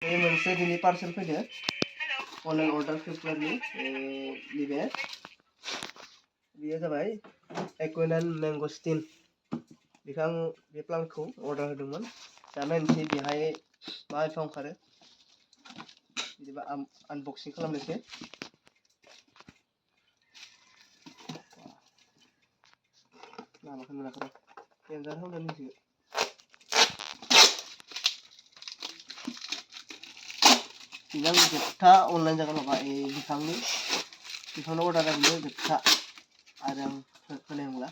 बे मोनसे दिनै पार्सेल फैदो अनलाइन अर्डार फ्लिपकार्टनि नैबे बेयो जाबाय एक्वेनान मेंगस्टिन बेखौ आं बे प्लान्टखौ अर्डार होदोंमोन दा नायनोसै बेहाय मा बिफां ओंखारो बिदिबा आनबक्सिं खालामनोसै माबाखौ नुवाखै केन्जार होननानै मिथियो बिना जोबथा अनलाइन जागोन माबा बिफांनि अर्डार जागोन जोबथा आरो आं होनाय नंला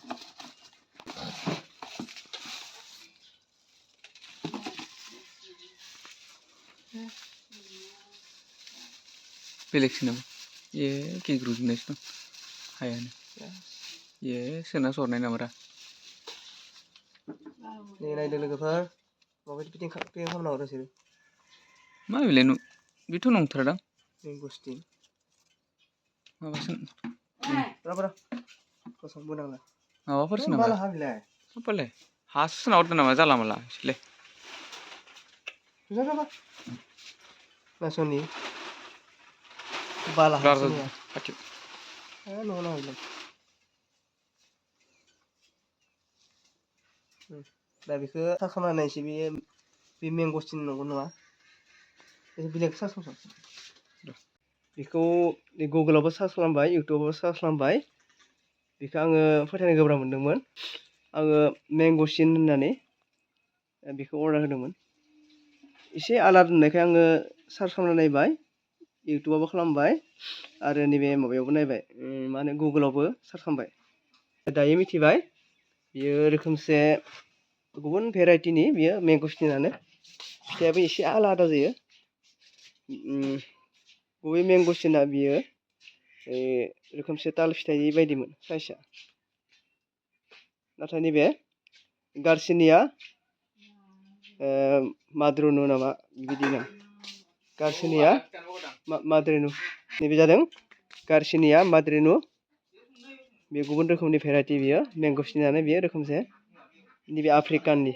बेलेगसो नामा ये गिग्रुजोबनायसो दं हायानो ये सोना सरनाय नामारा नै नायदो लोगोफोर माबायदि फिटिं खालामना हरो बिसोरो मा बेलाय बेथ' नंथारादां मेंगस्टिन माबासो बरा कसम बोनांला माबाफोरसो नामा माला हाबिलाय होमबालाय हासो सोना हरदों नामा जाला माला एसेलै जाबा नासनि बाला हासो नङा खाथियाव नङा हाबिलाय दा बेखौ सार्च खालामना नायनोसै बे मेंगस्टिन नंगौ नङा बेलेग सार्च खालाम बेखौ गुगोलावबो सार्च खालामबाय इउटुबावबो सार्च खालामबाय बेखौ आङो फोथायनो गोब्राब मोनदोंमोन आङो मेंगस्टिन होननानै बेखौ अर्डार होदोंमोन एसे आलादा नुनायखाय आङो सार्च खालामना नायबाय इउटुबावबो खालामबाय आरो नैबे माबायावबो नायबाय मा होनो गुगोलावबो सार्च खालामबाय दायो मिथिबाय बियो रोखोमसे गुबुन भेराइटिनि बियो मेंगस्टिनानो फिथाइयाबो एसे आलादा जायो गुबै मेंगस्टिना बियो रोखोमसे ताल फिथाइ बायदिमोन साइजआ नाथाय नैबे गार्सिनिया माद्रुनु नामा बिदि ना गार्सिनिया माद्रिनु नैबे जादों गार्सिनिया माद्रिनु बे गुबुन रोखोमनि भेराइटि बियो मेंगस्टिनानो बियो रोखोमसे नैबे आफ्रिकाननि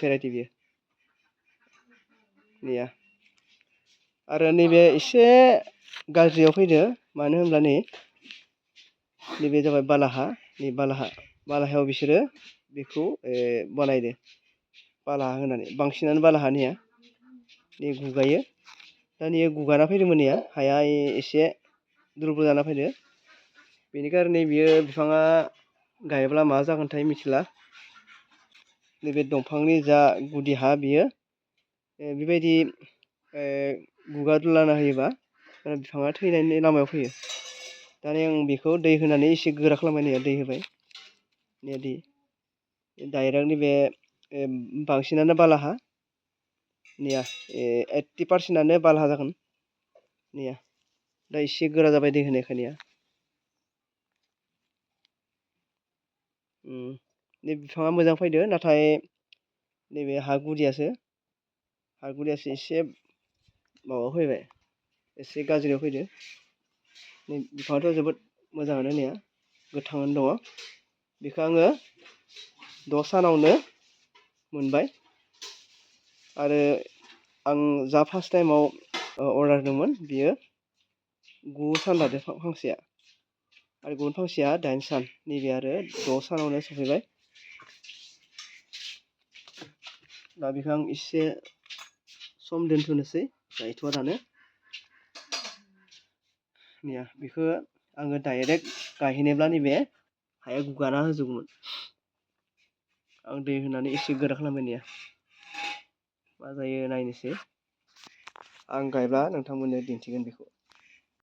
भेराइटि बियो नैया आरो नैबे एसे गाज्रियाव फैदो मानो होनब्ला नैबे जाबाय बालाहा नै बालाहायाव बिसोरो बेखौ बानायदो बालाहा होनानै बांसिनानो बालाहानिया नै गुगायो दा नै गुगाना फैदोंमोन नैया हाया एसे दुरबल जाना फैदो बेनि कारनै बियो बिफाङा गायोब्ला मा जागोनथाय मिथिला नैबे दंफांनि जा गुदि हा बियो बेबायदि गुगादुलाना होयोबा बिफाङा थैनायनि लामायाव फैयो दानिया आं बेखौ दै होनानै एसे गोरा खालामबाय दै होबाय दै डाइरेक्ट नैबे बांसिनानो बालाहा नैया 80% बालाहा जागोन नैया दा एसे गोरा जाबाय दै होनायखायनिया नै बिफाङा मोजां फैदो नाथाय नैबे हा गुदियासो एसे माबायाव फैबाय एसे गाज्रियाव फैदो नै बिफाङाथ' जोबोद मोजाङानो नैया गोथाङानो दङ बेखौ आङो 6 सानावनो मोनबाय आरो आं जा फार्स्ट टाइमाव अर्डार होदोंमोन बियो 9 सान लादो फांसेया आरो गुबुन फांसेया 8 सान नैबे आरो 6 सानावनो सफैबाय दा बेखौ आं एसे सम दोनथ'नोसै गायथ'वा दानो नैया बेखौ आङो डाइरेक्ट गायहैनोब्ला नैबे हाया गुगाना होजोबगौमोन आं दै होनानै एसे गोरा खालामबाय नैया मा जायो नायनोसै आं गायब्ला नोंथांमोननो दिन्थिगोन बेखौ